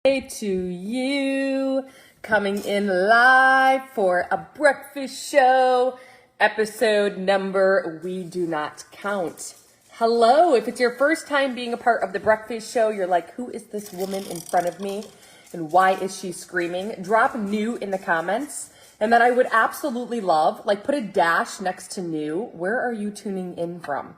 To you, coming in live for a breakfast show, episode number We Do Not Count. Hello, if it's your first time being a part of the breakfast show, you're like, who is this woman in front of me and why is she screaming? Drop new in the comments, and then I would absolutely love, put a dash next to new. Where are you tuning in from?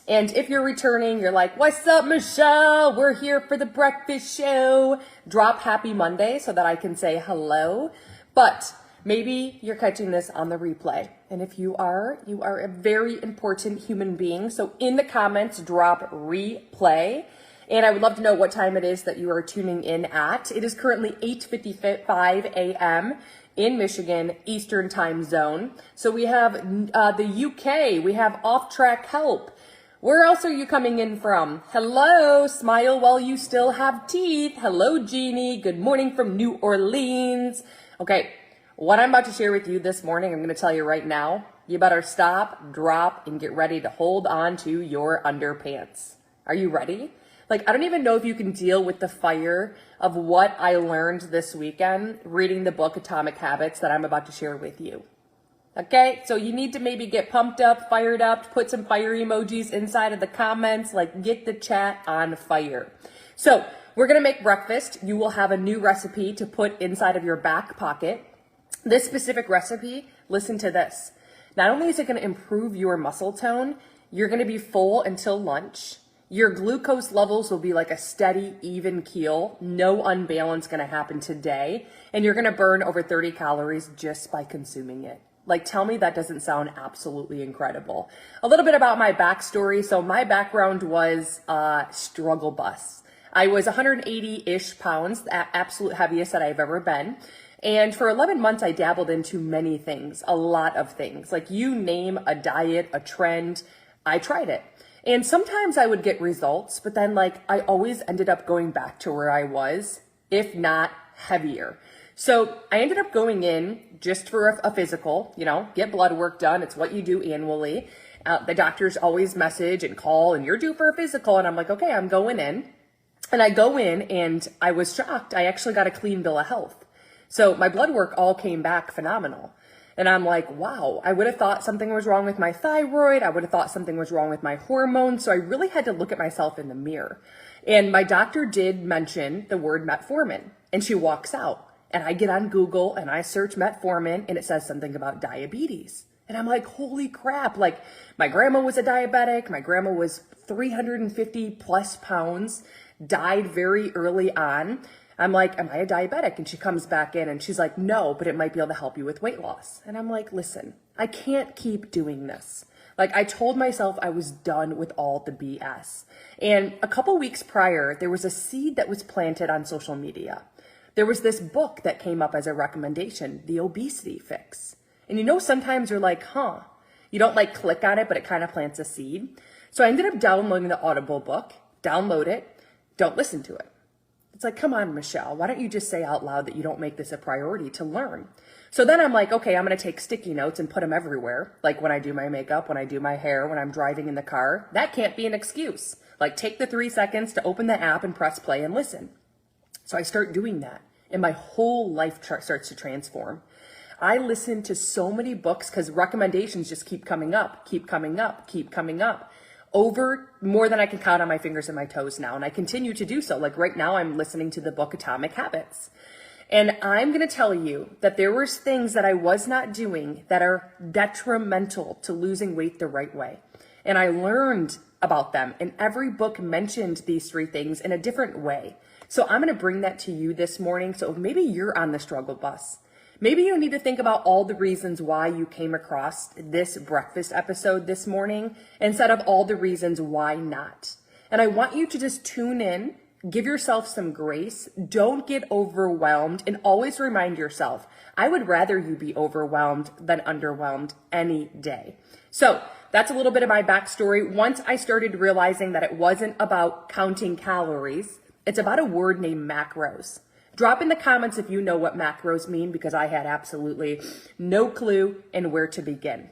And if you're returning, you're like, what's up, Michelle? We're here for the breakfast show. Drop happy Monday so that I can say hello. But maybe you're catching this on the replay. And if you are a very important human being. So in the comments, drop replay. And I would love to know what time it is that you are tuning in at. It is currently 8:55 a.m. in Michigan, Eastern time zone. So we have the UK. We have Off Track Help. Where else are you coming in from? Hello, smile while you still have teeth. Hello, Jeannie. Good morning from New Orleans. Okay, what I'm about to share with you this morning, I'm going to tell you right now, you better stop, drop, and get ready to hold on to your underpants. Are you ready? I don't even know if you can deal with the fire of what I learned this weekend reading the book Atomic Habits that I'm about to share with you. Okay, so you need to maybe get pumped up, fired up, put some fire emojis inside of the comments, get the chat on fire. So we're going to make breakfast. You will have a new recipe to put inside of your back pocket. This specific recipe, listen to this. Not only is it going to improve your muscle tone, you're going to be full until lunch. Your glucose levels will be like a steady, even keel. No unbalance going to happen today. And you're going to burn over 30 calories just by consuming it. Tell me that doesn't sound absolutely incredible. A little bit about my backstory. So my background was struggle bus. I was 180-ish pounds, the absolute heaviest that I've ever been. And for 11 months, I dabbled into many things, a lot of things. You name a diet, a trend, I tried it. And sometimes I would get results, but then I always ended up going back to where I was, if not heavier. So I ended up going in just for a physical, get blood work done. It's what you do annually. The doctors always message and call and you're due for a physical. And I'm like, okay, I'm going in. And I go in and I was shocked. I actually got a clean bill of health. So my blood work all came back phenomenal. And I'm like, wow, I would have thought something was wrong with my thyroid. I would have thought something was wrong with my hormones. So I really had to look at myself in the mirror. And my doctor did mention the word metformin and she walks out. And I get on Google and I search metformin and it says something about diabetes. And I'm like, holy crap. My grandma was a diabetic. My grandma was 350 plus pounds, died very early on. I'm like, am I a diabetic? And she comes back in and she's like, no, but it might be able to help you with weight loss. And I'm like, listen, I can't keep doing this. I told myself I was done with all the BS. And a couple weeks prior, there was a seed that was planted on social media. There was this book that came up as a recommendation, The Obesity Fix. And sometimes you're like, you don't click on it, but it kind of plants a seed. So I ended up downloading the Audible book, download it, don't listen to it. It's like, come on, Michelle, why don't you just say out loud that you don't make this a priority to learn? So then I'm like, okay, I'm going to take sticky notes and put them everywhere. When I do my makeup, when I do my hair, when I'm driving in the car. That can't be an excuse. Take the 3 seconds to open the app and press play and listen. So I start doing that and my whole life starts to transform. I listen to so many books because recommendations just keep coming up, over more than I can count on my fingers and my toes now. And I continue to do so. Right now I'm listening to the book Atomic Habits. And I'm going to tell you that there was things that I was not doing that are detrimental to losing weight the right way. And I learned about them. And every book mentioned these 3 things in a different way. So I'm going to bring that to you this morning. So maybe you're on the struggle bus. Maybe you need to think about all the reasons why you came across this breakfast episode this morning instead of all the reasons why not. And I want you to just tune in, give yourself some grace, don't get overwhelmed, and always remind yourself, I would rather you be overwhelmed than underwhelmed any day. So that's a little bit of my backstory. Once I started realizing that it wasn't about counting calories, it's about a word named macros. Drop in the comments if you know what macros mean, because I had absolutely no clue and where to begin.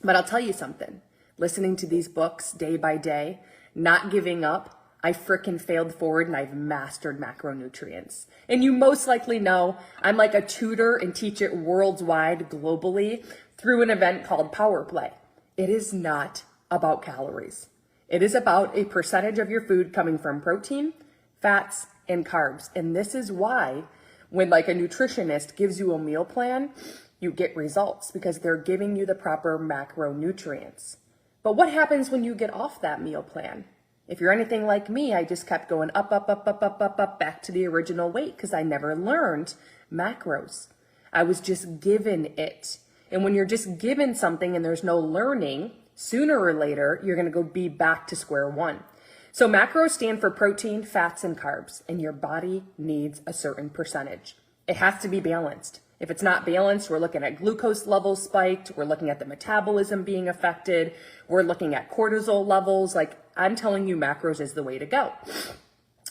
But I'll tell you something. Listening to these books day by day, not giving up, I frickin' failed forward and I've mastered macronutrients. And you most likely know I'm like a tutor and teach it worldwide, globally, through an event called Power Play. It is not about calories. It is about a percentage of your food coming from protein, fats, and carbs. And this is why when like a nutritionist gives you a meal plan, you get results because they're giving you the proper macronutrients. But what happens when you get off that meal plan? If you're anything like me, I just kept going up, back to the original weight because I never learned macros. I was just given it. And when you're just given something and there's no learning, sooner or later, you're going to go be back to square one. So macros stand for protein, fats, and carbs, and your body needs a certain percentage. It has to be balanced. If it's not balanced, we're looking at glucose levels spiked, we're looking at the metabolism being affected, we're looking at cortisol levels. Like, I'm telling you, macros is the way to go.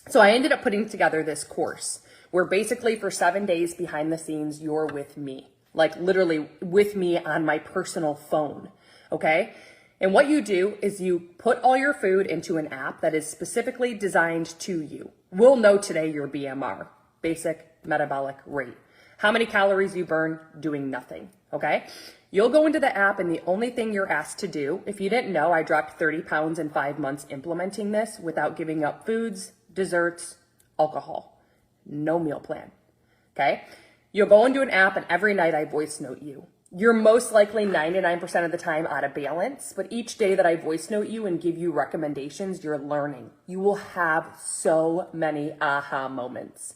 So I ended up putting together this course where basically for 7 days behind the scenes, you're with me. Like literally with me on my personal phone, okay? And what you do is you put all your food into an app that is specifically designed to you. We'll know today your BMR, basic metabolic rate. How many calories you burn doing nothing, okay? You'll go into the app and the only thing you're asked to do, if you didn't know, I dropped 30 pounds in 5 months implementing this without giving up foods, desserts, alcohol. No meal plan, okay? You'll go into an app and every night I voice note you. You're most likely 99% of the time out of balance, but each day that I voice note you and give you recommendations, you're learning. You will have so many aha moments.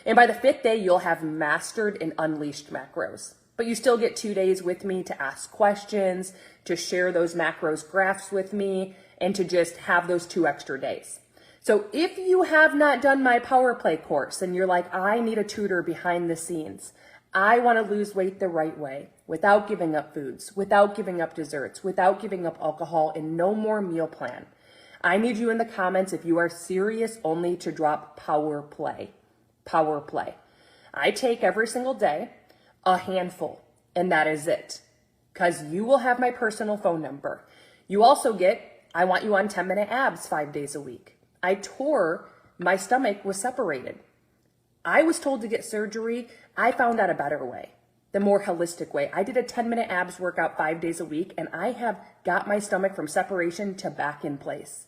And by the 5th day, you'll have mastered and unleashed macros. But you still get 2 days with me to ask questions, to share those macros graphs with me, and to just have those 2 extra days. So if you have not done my Power Play course and you're like, I need a tutor behind the scenes, I want to lose weight the right way, without giving up foods, without giving up desserts, without giving up alcohol, and no more meal plan. I need you in the comments if you are serious only to drop Power Play. Power Play. I take every single day a handful, and that is it. Because you will have my personal phone number. You also get, I want you on 10-minute abs 5 days a week. I tore, my stomach was separated. I was told to get surgery. I found out a better way, the more holistic way. I did a 10-minute abs workout 5 days a week, and I have got my stomach from separation to back in place.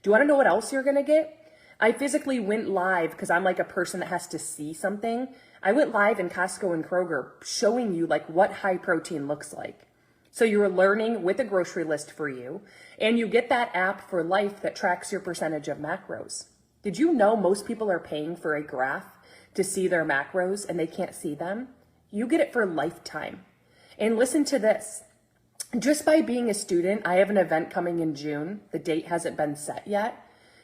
Do you want to know what else you're going to get? I physically went live because I'm like a person that has to see something. I went live in Costco and Kroger showing you like what high protein looks like. So you're learning with a grocery list for you, and you get that app for life that tracks your percentage of macros. Did you know most people are paying for a graph to see their macros and they can't see them? You get it for lifetime. And listen to this. Just by being a student, I have an event coming in June. The date hasn't been set yet.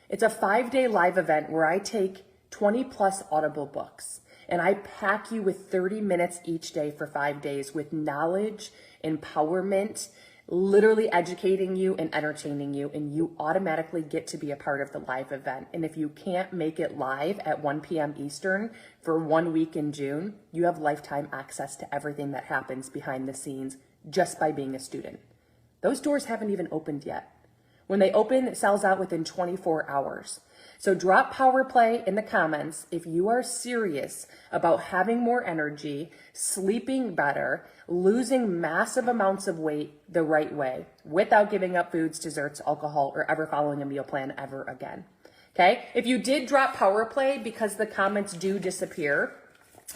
It's a 5-day live event where I take 20 plus Audible books and I pack you with 30 minutes each day for 5 days with knowledge, empowerment, literally educating you and entertaining you, and you automatically get to be a part of the live event. And if you can't make it live at 1 p.m. Eastern for 1 week in June, you have lifetime access to everything that happens behind the scenes just by being a student. Those doors haven't even opened yet. When they open, it sells out within 24 hours. So drop Power Play in the comments if you are serious about having more energy, sleeping better, losing massive amounts of weight the right way without giving up foods, desserts, alcohol, or ever following a meal plan ever again. Okay? If you did drop Power Play because the comments do disappear,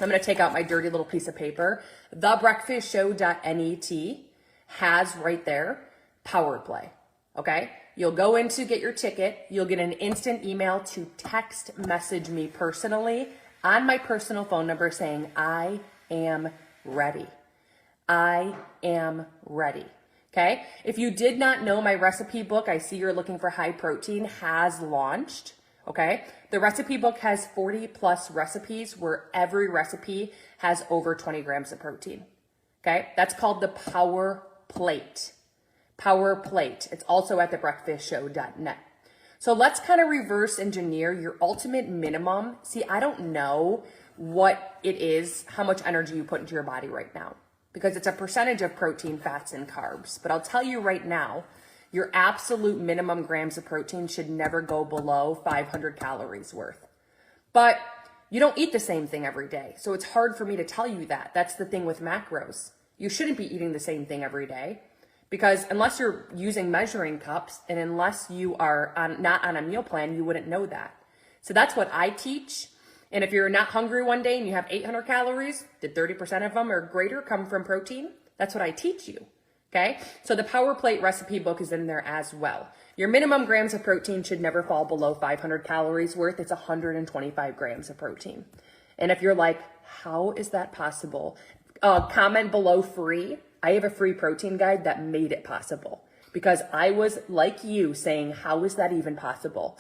I'm going to take out my dirty little piece of paper. Thebreakfastshow.net has right there Power Play. Okay? You'll go in to get your ticket. You'll get an instant email to text message me personally on my personal phone number saying, I am ready. I am ready. Okay? If you did not know, my recipe book, I see you're looking for high protein, has launched. Okay? The recipe book has 40 plus recipes where every recipe has over 20 grams of protein. Okay? That's called the Power Plate. Power Plate. It's also at thebreakfastshow.net. So let's kind of reverse engineer your ultimate minimum. See, I don't know what it is, how much energy you put into your body right now, because it's a percentage of protein, fats, and carbs. But I'll tell you right now, your absolute minimum grams of protein should never go below 500 calories worth. But you don't eat the same thing every day. So it's hard for me to tell you that. That's the thing with macros. You shouldn't be eating the same thing every day, because unless you're using measuring cups and unless you are not on a meal plan, you wouldn't know that. So that's what I teach. And if you're not hungry one day and you have 800 calories, did 30% of them or greater come from protein? That's what I teach you. Okay. So the Power Plate recipe book is in there as well. Your minimum grams of protein should never fall below 500 calories worth. It's 125 grams of protein. And if you're like, how is that possible? Comment below free. I have a free protein guide that made it possible, because I was like you saying, how is that even possible?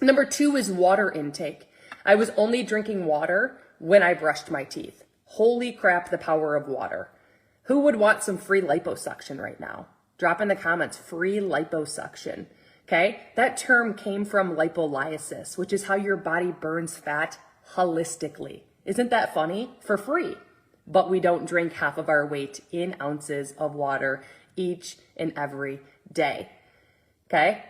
Number 2 is water intake. I was only drinking water when I brushed my teeth. Holy crap, the power of water. Who would want some free liposuction right now? Drop in the comments, free liposuction. Okay, that term came from lipolysis, which is how your body burns fat holistically. Isn't that funny? For free. But we don't drink half of our weight in ounces of water each and every day. Okay?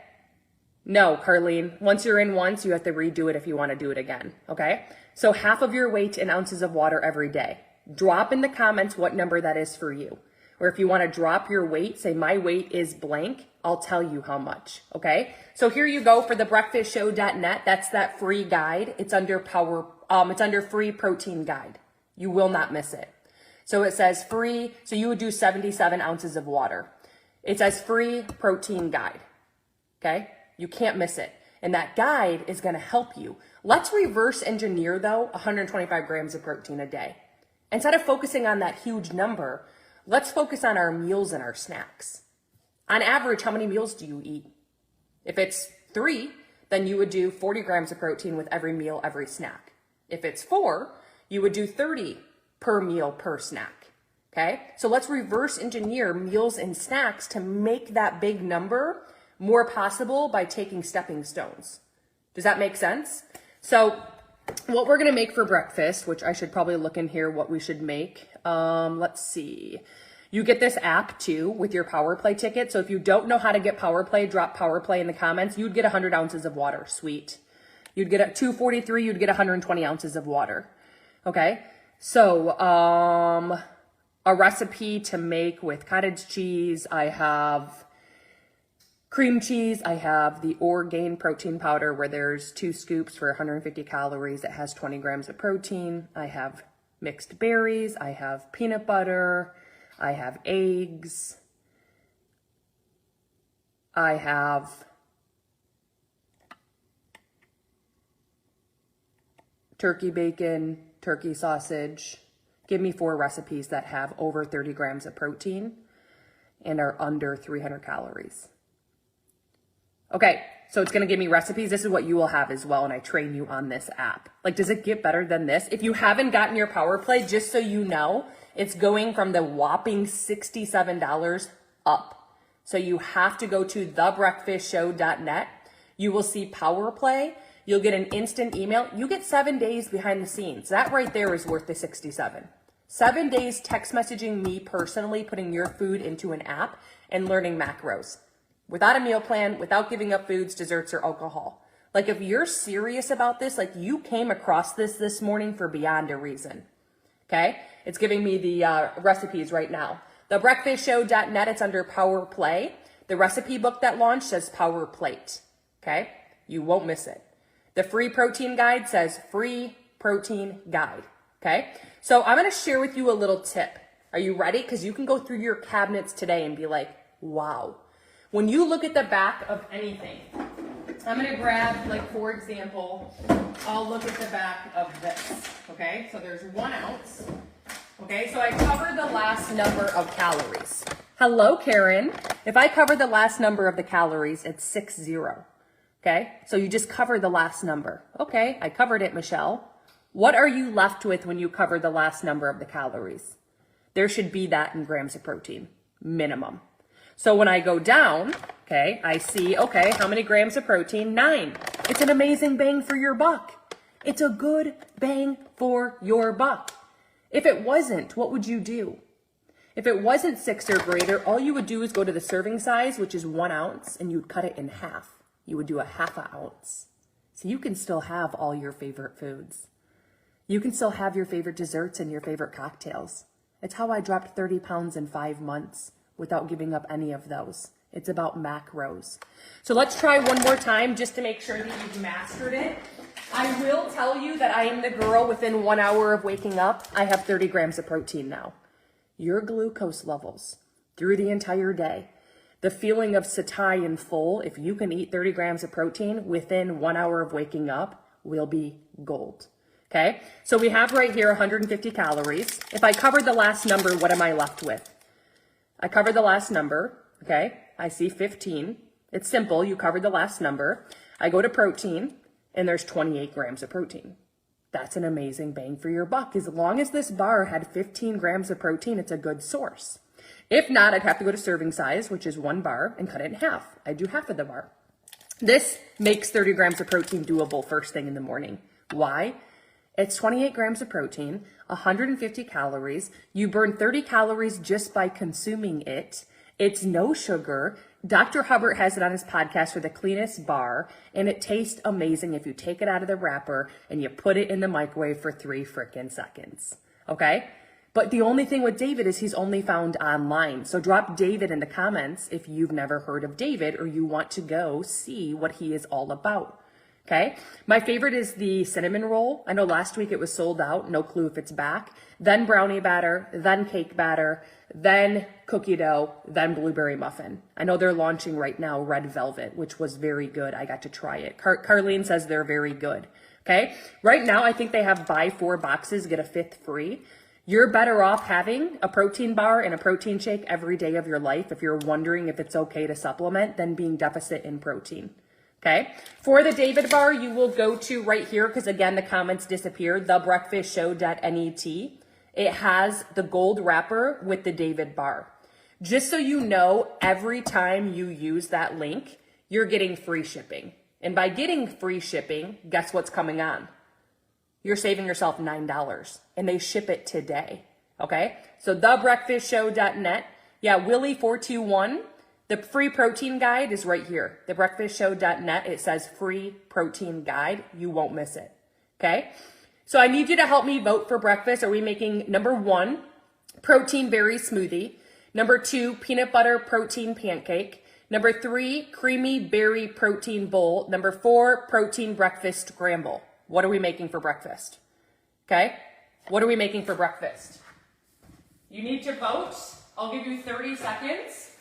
No, Carlene, once you're in once, you have to redo it if you want to do it again. Okay? So half of your weight in ounces of water every day. Drop in the comments what number that is for you. Or if you want to drop your weight, say my weight is blank, I'll tell you how much. Okay? So here you go for the breakfastshow.net. That's that free guide. It's under it's under free protein guide. You will not miss it. So it says free. So you would do 77 ounces of water. It says free protein guide. Okay? You can't miss it. And that guide is going to help you. Let's reverse engineer though 125 grams of protein a day. Instead of focusing on that huge number, let's focus on our meals and our snacks. On average, how many meals do you eat? If it's 3, then you would do 40 grams of protein with every meal, every snack. If it's 4, you would do 30 per meal per snack. Okay? So let's reverse engineer meals and snacks to make that big number more possible by taking stepping stones. Does that make sense? So what we're going to make for breakfast, which I should probably look in here what we should make. Let's see. You get this app too with your Power Play ticket. So if you don't know how to get Power Play, drop Power Play in the comments. You'd get 100 ounces of water. Sweet. You'd get at 243, you'd get 120 ounces of water. Okay. So, a recipe to make with cottage cheese. I have cream cheese. I have the Orgain protein powder where there's 2 scoops for 150 calories. It has 20 grams of protein. I have mixed berries. I have peanut butter. I have eggs. I have turkey bacon, turkey sausage. Give me 4 recipes that have over 30 grams of protein and are under 300 calories. Okay, so it's going to give me recipes. This is what you will have as well, and I train you on this app. Like, does it get better than this? If you haven't gotten your Power Play, just so you know, it's going from the whopping $67 up. So you have to go to thebreakfastshow.net. You will see Power Play. You'll get an instant email. You get 7 days behind the scenes. That right there is worth the 67. 7 days text messaging me personally, putting your food into an app and learning macros. Without a meal plan, without giving up foods, desserts, or alcohol. Like, if you're serious about this, like you came across this morning for beyond a reason. Okay? It's giving me the recipes right now. Thebreakfastshow.net, it's under Power Play. The recipe book that launched says Power Plate. Okay? You won't miss it. The free protein guide says free protein guide. Okay? So I'm going to share with you a little tip. Are you ready? Because you can go through your cabinets today and be like, wow. When you look at the back of anything, I'm going to grab, like, for example, I'll look at the back of this. Okay? So there's 1 ounce. Okay? So I covered the last number of calories. Hello, Karen. If I cover the last number of the calories, it's 60. Okay? So you just cover the last number. Okay, I covered it, Michelle. What are you left with when you cover the last number of the calories? There should be that in grams of protein, minimum. So when I go down, okay, I see, okay, how many grams of protein? 9. It's an amazing bang for your buck. It's a good bang for your buck. If it wasn't, what would you do? If it wasn't 6 or greater, all you would do is go to the serving size, which is 1 ounce, and you'd cut it in half. You would do a ½ ounce. So you can still have all your favorite foods. You can still have your favorite desserts and your favorite cocktails. It's how I dropped 30 pounds in 5 months without giving up any of those. It's about macros. So let's try one more time just to make sure that you've mastered it. I will tell you that I am the girl within 1 hour of waking up. I have 30 grams of protein now. Your glucose levels through the entire day, the feeling of satiety and full, if you can eat 30 grams of protein within 1 hour of waking up, will be gold. Okay, so we have right here 150 calories. If I covered the last number, what am I left with? I covered the last number, okay? I see 15. It's simple, you covered the last number. I go to protein, and there's 28 grams of protein. That's an amazing bang for your buck. As long as this bar had 15 grams of protein, it's a good source. If not, I'd have to go to serving size, which is 1 bar, and cut it in half. I do half of the bar. This makes 30 grams of protein doable first thing in the morning. Why? It's 28 grams of protein, 150 calories. You burn 30 calories just by consuming it. It's no sugar. Dr. Hubbard has it on his podcast for the cleanest bar, and it tastes amazing if you take it out of the wrapper and you put it in the microwave for 3 frickin' seconds. Okay? But the only thing with David is he's only found online. So drop David in the comments if you've never heard of David or you want to go see what he is all about. Okay, my favorite is the cinnamon roll. I know last week it was sold out, no clue if it's back. Then brownie batter, then cake batter, then cookie dough, then blueberry muffin. I know they're launching right now red velvet, which was very good. I got to try it. Carlene says they're very good. Okay, right now I think they have buy 4 boxes, get a 5th free. You're better off having a protein bar and a protein shake every day of your life if you're wondering if it's okay to supplement than being deficit in protein. Okay, for the David bar, you will go to right here because again, the comments disappeared, thebreakfastshow.net. It has the gold wrapper with the David bar. Just so you know, every time you use that link, you're getting free shipping. And by getting free shipping, guess what's coming on? You're saving yourself $9 and they ship it today. Okay, so thebreakfastshow.net. Yeah, Willie421. The free protein guide is right here. Thebreakfastshow.net. It says free protein guide. You won't miss it. Okay. So I need you to help me vote for breakfast. Are we making number 1, protein berry smoothie? Number 2, peanut butter protein pancake. Number 3, creamy berry protein bowl. Number 4, protein breakfast scramble. What are we making for breakfast? Okay. What are we making for breakfast? You need to vote. I'll give you 30 seconds.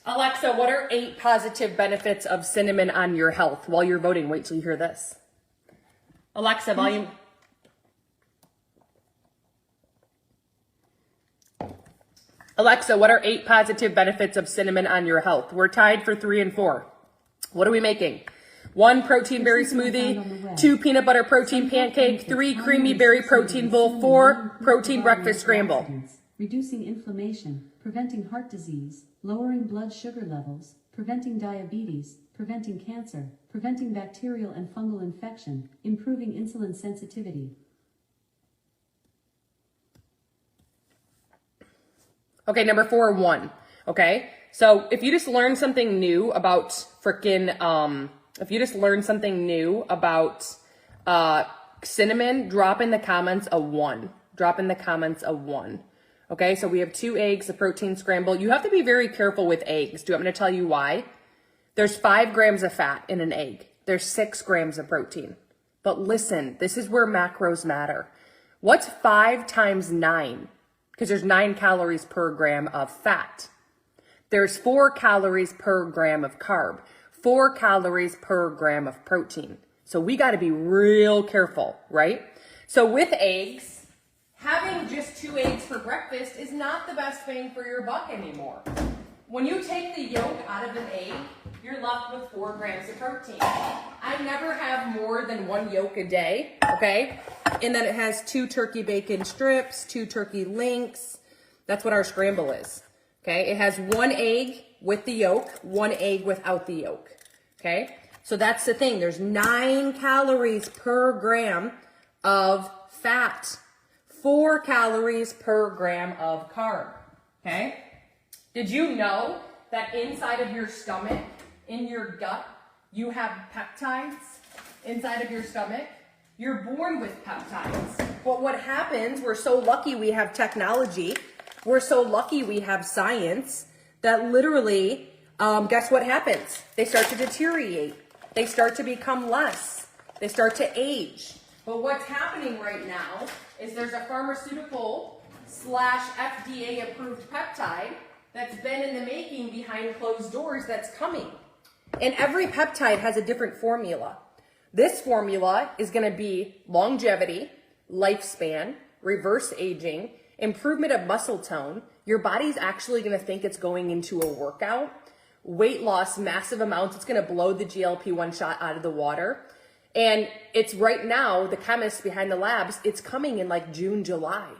Alexa, what are 8 positive benefits of cinnamon on your health? While you're voting, wait till you hear this. Alexa, volume. Alexa, what are 8 positive benefits of cinnamon on your health? We're tied for 3 and 4. What are we making? 1, protein berry smoothie. 2, peanut butter protein pancake. 3, creamy berry protein bowl. 4, protein breakfast scramble. Reducing inflammation, preventing heart disease, lowering blood sugar levels, preventing diabetes, preventing cancer, preventing bacterial and fungal infection, improving insulin sensitivity. Okay, number 4, 1. Okay, so if you just learned something new about cinnamon, drop in the comments a 1. Drop in the comments a 1. Okay, so we have 2 eggs, a protein scramble. You have to be very careful with eggs. I'm going to tell you why. There's 5 grams of fat in an egg. There's 6 grams of protein. But listen, this is where macros matter. What's 5 times 9? Because there's 9 calories per gram of fat. There's 4 calories per gram of carb. 4 calories per gram of protein. So we got to be real careful, right? So with eggs, having just 2 eggs for breakfast is not the best bang for your buck anymore. When you take the yolk out of an egg, you're left with 4 grams of protein. I never have more than 1 yolk a day, okay? And then it has 2 turkey bacon strips, 2 turkey links. That's what our scramble is, okay? It has 1 egg with the yolk, 1 egg without the yolk, okay? So that's the thing. There's 9 calories per gram of fat, 4 calories per gram of carb, okay? Did you know that inside of your stomach, in your gut, you have peptides inside of your stomach? You're born with peptides. But what happens, we're so lucky we have technology, we're so lucky we have science, that literally, guess what happens? They start to deteriorate. They start to become less. They start to age. But what's happening right now is there's a pharmaceutical / FDA approved peptide that's been in the making behind closed doors that's coming. And every peptide has a different formula. This formula is going to be longevity, lifespan, reverse aging, improvement of muscle tone. Your body's actually going to think it's going into a workout. Weight loss, massive amounts. It's going to blow the GLP-1 shot out of the water. And it's right now, the chemists behind the labs, it's coming in like June, July.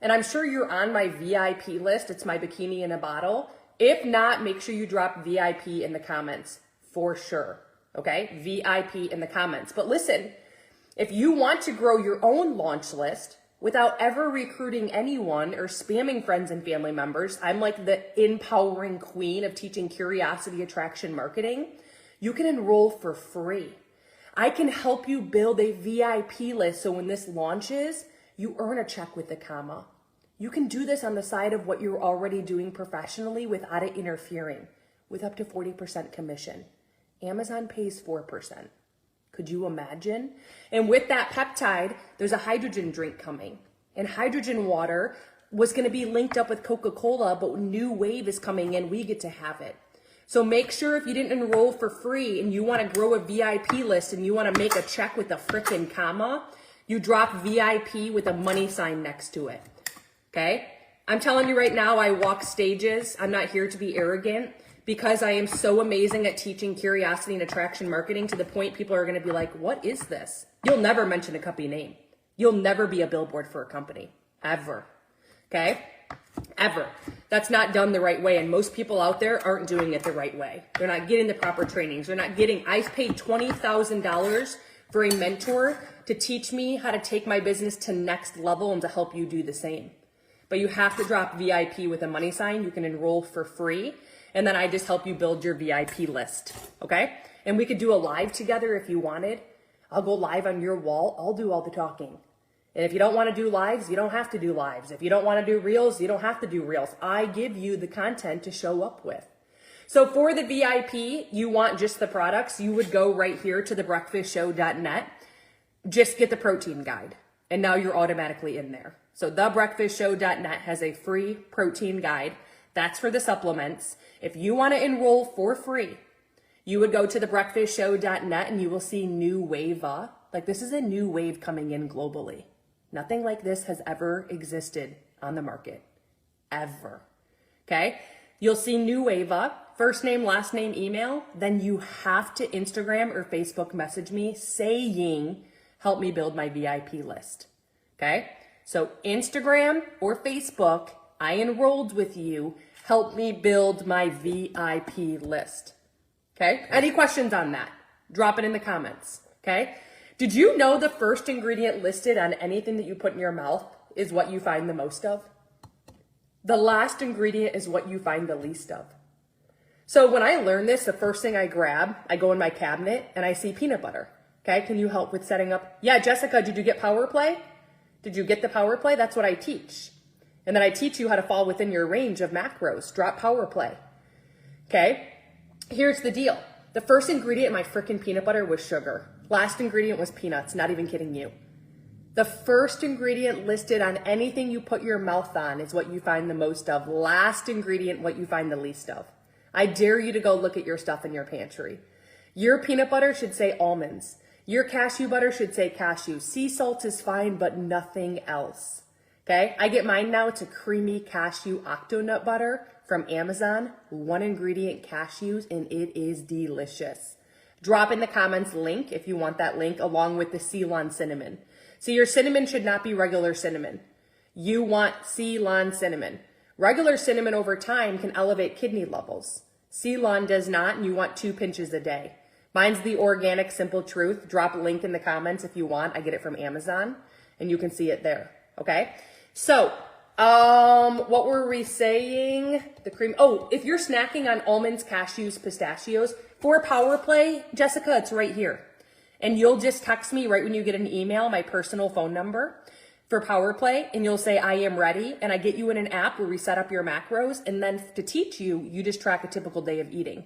And I'm sure you're on my VIP list. It's my bikini in a bottle. If not, make sure you drop VIP in the comments for sure. Okay? VIP in the comments. But listen, if you want to grow your own launch list without ever recruiting anyone or spamming friends and family members, I'm like the empowering queen of teaching curiosity attraction marketing. You can enroll for free. I can help you build a VIP list so when this launches, you earn a check with the comma. You can do this on the side of what you're already doing professionally without it interfering, with up to 40% commission. Amazon pays 4%. Could you imagine? And with that peptide, there's a hydrogen drink coming. And hydrogen water was going to be linked up with Coca-Cola, but new wave is coming in. We get to have it. So make sure if you didn't enroll for free and you want to grow a VIP list and you want to make a check with a frickin' comma, you drop VIP with a money sign next to it. Okay? I'm telling you right now, I walk stages. I'm not here to be arrogant because I am so amazing at teaching curiosity and attraction marketing to the point people are going to be like, what is this? You'll never mention a company name. You'll never be a billboard for a company. Ever. Okay? Ever. That's not done the right way. And most people out there aren't doing it the right way. They're not getting the proper trainings. They're not getting, I paid $20,000 for a mentor to teach me how to take my business to next level and to help you do the same. But you have to drop VIP with a money sign. You can enroll for free. And then I just help you build your VIP list. Okay? And we could do a live together if you wanted. I'll go live on your wall. I'll do all the talking. And if you don't want to do lives, you don't have to do lives. If you don't want to do reels, you don't have to do reels. I give you the content to show up with. So for the VIP, you want just the products, you would go right here to thebreakfastshow.net. Just get the protein guide. And now you're automatically in there. So thebreakfastshow.net has a free protein guide. That's for the supplements. If you want to enroll for free, you would go to thebreakfastshow.net and you will see new wave. Like this is a new wave coming in globally. Nothing like this has ever existed on the market. Ever. Okay? You'll see new wave up, first name, last name, email. Then you have to Instagram or Facebook message me saying, help me build my VIP list. Okay? So Instagram or Facebook, I enrolled with you. Help me build my VIP list. Okay? Any questions on that? Drop it in the comments. Okay? Did you know the first ingredient listed on anything that you put in your mouth is what you find the most of? The last ingredient is what you find the least of. So when I learned this, the first thing I grab, I go in my cabinet and I see peanut butter. Okay, can you help with setting up? Yeah, Jessica, did you get power play? Did you get the power play? That's what I teach. And then I teach you how to fall within your range of macros. Drop power play. Okay, here's the deal. The first ingredient in my frickin' peanut butter was sugar. Last ingredient was peanuts, not even kidding you. The first ingredient listed on anything you put your mouth on is what you find the most of. Last ingredient, what you find the least of. I dare you to go look at your stuff in your pantry. Your peanut butter should say almonds. Your cashew butter should say cashew. Sea salt is fine, but nothing else. Okay? I get mine now. It's a creamy cashew octonut butter from Amazon. 1 ingredient cashews, and it is delicious. Drop in the comments link if you want that link along with the Ceylon cinnamon. So your cinnamon should not be regular cinnamon. You want Ceylon cinnamon. Regular cinnamon over time can elevate kidney levels. Ceylon does not, and you want 2 pinches a day. Mine's the organic simple truth. Drop a link in the comments if you want. I get it from Amazon. and you can see it there. Okay. So, what were we saying? The cream. Oh, if you're snacking on almonds, cashews, pistachios for Power Play, Jessica, it's right here. And you'll just text me right when you get an email, my personal phone number for Power Play, and you'll say, I am ready. And I get you in an app where we set up your macros. And then to teach you, you just track a typical day of eating.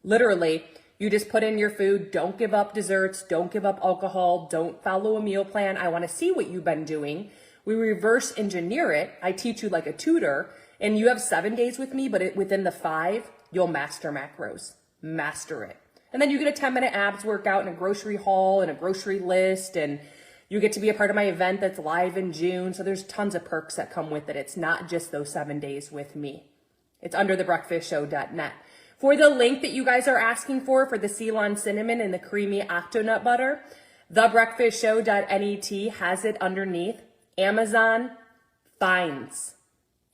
Literally, you just put in your food. Don't give up desserts. Don't give up alcohol. Don't follow a meal plan. I want to see what you've been doing. We reverse engineer it. I teach you like a tutor, and you have 7 days with me, but within the 5, you'll master macros. Master it. And then you get a 10-minute abs workout and a grocery haul and a grocery list, and you get to be a part of my event that's live in June. So there's tons of perks that come with it. It's not just those 7 days with me. It's under thebreakfastshow.net. For the link that you guys are asking for the Ceylon cinnamon and the creamy octonut butter, thebreakfastshow.net has it underneath. Amazon finds.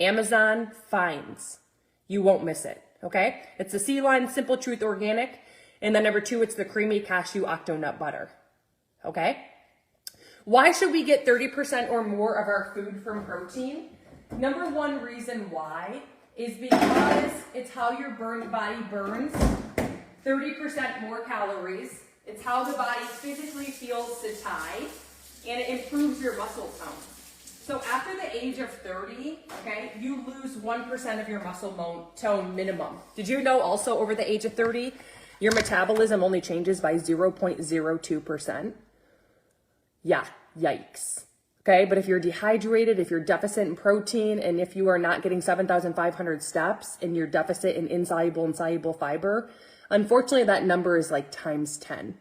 Amazon finds. You won't miss it, okay? It's the Ceylon Simple Truth Organic. And then number 2, it's the creamy cashew octonut butter, okay? Why should we get 30% or more of our food from protein? Number 1 reason why is because it's how your body burns 30% more calories. It's how the body physically feels satiety, and it improves your muscle tone. So after the age of 30, okay, you lose 1% of your muscle tone minimum. Did you know also over the age of 30, your metabolism only changes by 0.02%? Yeah, yikes. Okay, but if you're dehydrated, if you're deficit in protein, and if you are not getting 7,500 steps and you're deficit in insoluble and soluble fiber, unfortunately that number is like times 10.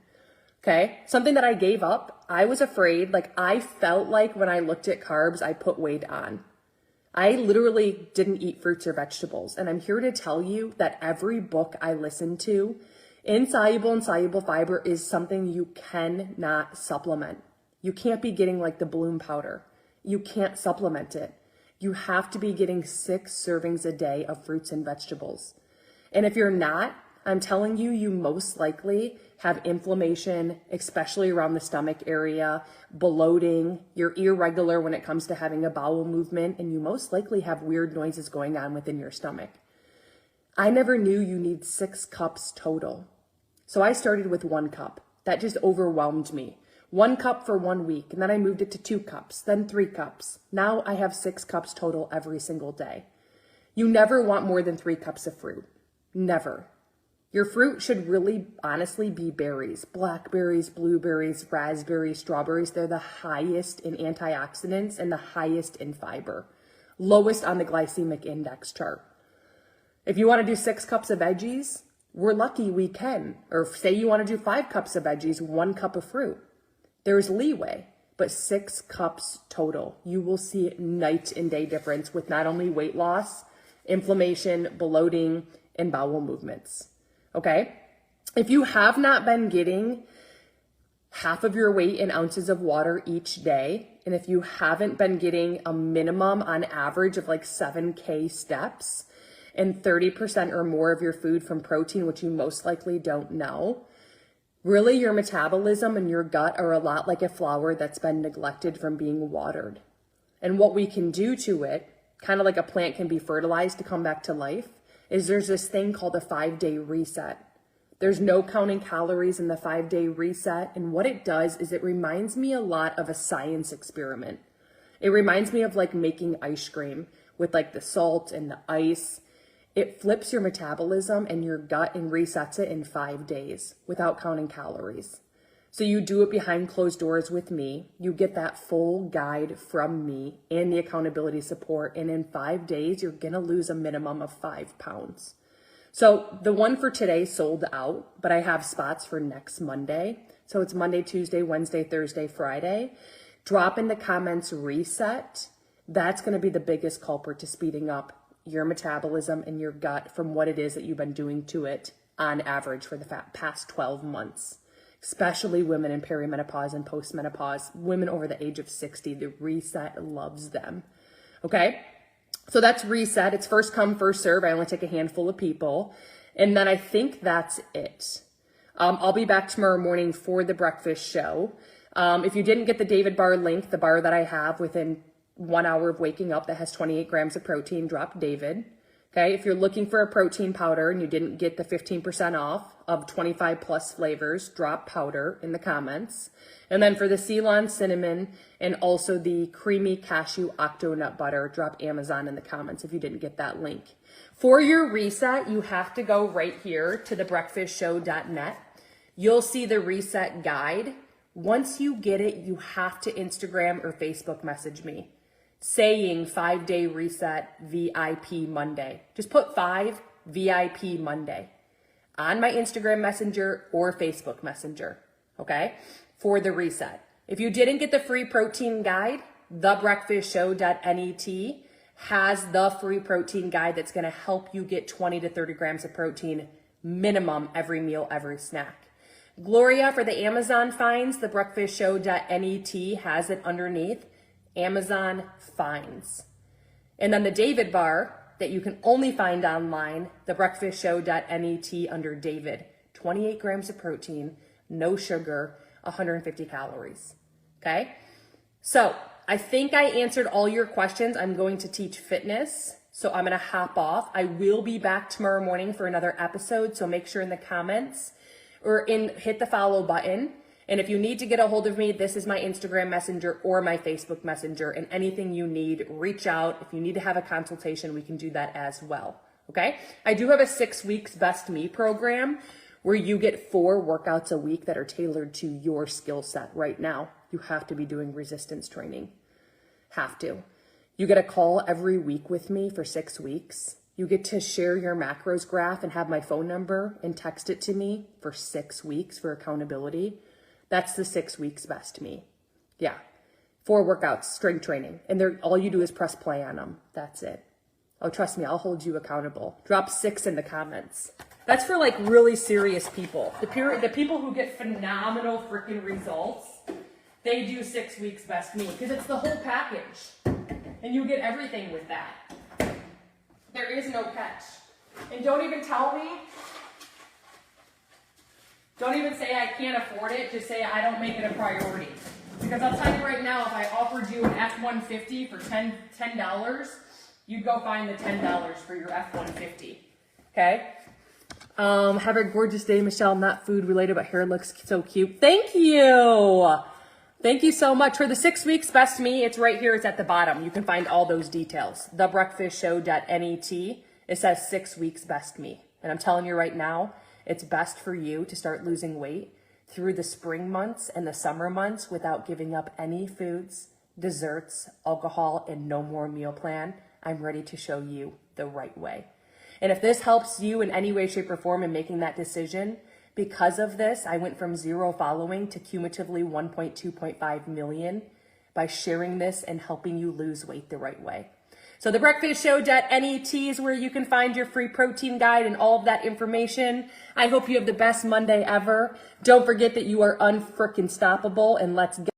Okay, something that I gave up, I was afraid, like I felt like when I looked at carbs, I put weight on. I literally didn't eat fruits or vegetables. And I'm here to tell you that every book I listened to, insoluble and soluble fiber is something you cannot supplement. You can't be getting like the bloom powder. You can't supplement it. You have to be getting 6 servings a day of fruits and vegetables. And if you're not, I'm telling you, you most likely have inflammation, especially around the stomach area, bloating, you're irregular when it comes to having a bowel movement, and you most likely have weird noises going on within your stomach. I never knew you need 6 cups total. So I started with 1 cup. That just overwhelmed me. 1 cup for 1 week, and then I moved it to 2 cups, then 3 cups. Now I have 6 cups total every single day. You never want more than 3 cups of fruit. Never. Your fruit should really honestly be berries, blackberries, blueberries, raspberries, strawberries. They're the highest in antioxidants and the highest in fiber, lowest on the glycemic index chart. If you want to do 6 cups of veggies, we're lucky we can. Or say you want to do 5 cups of veggies, 1 cup of fruit. There's leeway, but 6 cups total. You will see night and day difference with not only weight loss, inflammation, bloating, and bowel movements. Okay? If you have not been getting half of your weight in ounces of water each day, and if you haven't been getting a minimum on average of like 7K steps and 30% or more of your food from protein, which you most likely don't know, really your metabolism and your gut are a lot like a flower that's been neglected from being watered. And what we can do to it, kind of like a plant can be fertilized to come back to life, is there's this thing called a 5-day reset. There's no counting calories in the 5-day reset. And what it does is it reminds me a lot of a science experiment. It reminds me of like making ice cream with like the salt and the ice. It flips your metabolism and your gut and resets it in 5 days without counting calories. So you do it behind closed doors with me. You get that full guide from me and the accountability support. And in 5 days, you're going to lose a minimum of 5 pounds. So the one for today sold out, but I have spots for next Monday. So it's Monday, Tuesday, Wednesday, Thursday, Friday. Drop in the comments reset. That's going to be the biggest culprit to speeding up your metabolism and your gut from what it is that you've been doing to it on average for the past 12 months. Especially women in perimenopause and postmenopause, women over the age of 60, the reset loves them. Okay, so that's reset. It's first come, first serve. I only take a handful of people. And then I think that's it. I'll be back tomorrow morning for the breakfast show. If you didn't get the David bar link, the bar that I have within 1 hour of waking up that has 28 grams of protein, drop David. Okay, if you're looking for a protein powder and you didn't get the 15% off of 25 plus flavors, drop powder in the comments. And then for the Ceylon cinnamon and also the creamy cashew octonut butter, drop Amazon in the comments if you didn't get that link. For your reset, you have to go right here to thebreakfastshow.net. You'll see the reset guide. Once you get it, you have to Instagram or Facebook message me saying 5-day reset VIP Monday. Just put 5 VIP Monday on my Instagram Messenger or Facebook Messenger, okay, for the reset. If you didn't get the free protein guide, thebreakfastshow.net has the free protein guide that's going to help you get 20 to 30 grams of protein minimum every meal, every snack. Gloria, for the Amazon finds, thebreakfastshow.net has it underneath Amazon finds. And then the David bar that you can only find online, thebreakfastshow.net under David, 28 grams of protein, no sugar, 150 calories. Okay. So I think I answered all your questions. I'm going to teach fitness. So I'm going to hop off. I will be back tomorrow morning for another episode. So make sure in the comments or hit the follow button. And if you need to get a hold of me, this is my Instagram Messenger or my Facebook Messenger, and anything you need, reach out. If you need to have a consultation, we can do that as well. Okay. I do have a 6 weeks Best Me program where you get 4 workouts a week that are tailored to your skill set. Right now, you have to be doing resistance training. Have to. You get a call every week with me for 6 weeks. You get to share your macros graph and have my phone number and text it to me for 6 weeks for accountability. That's the 6 weeks Best Me. Yeah. 4 workouts, strength training. And all you do is press play on them. That's it. Oh, trust me, I'll hold you accountable. Drop 6 in the comments. That's for like really serious people. The people who get phenomenal freaking results, they do 6 weeks Best Me because it's the whole package. And you get everything with that. There is no catch. And don't even tell me. Don't even say I can't afford it. Just say I don't make it a priority. Because I'll tell you right now, if I offered you an F-150 for $10, you'd go find the $10 for your F-150. Okay? Have a gorgeous day, Michelle. Not food related, but hair looks so cute. Thank you. Thank you so much. For the 6 weeks Best Me, it's right here. It's at the bottom. You can find all those details. Thebreakfastshow.net. It says 6 weeks Best Me. And I'm telling you right now, it's best for you to start losing weight through the spring months and the summer months without giving up any foods, desserts, alcohol, and no more meal plan. I'm ready to show you the right way. And if this helps you in any way, shape, or form in making that decision, because of this, I went from 0 following to cumulatively 1.2.5 million by sharing this and helping you lose weight the right way. So thebreakfastshow.net is where you can find your free protein guide and all of that information. I hope you have the best Monday ever. Don't forget that you are unfrickin' stoppable, and let's get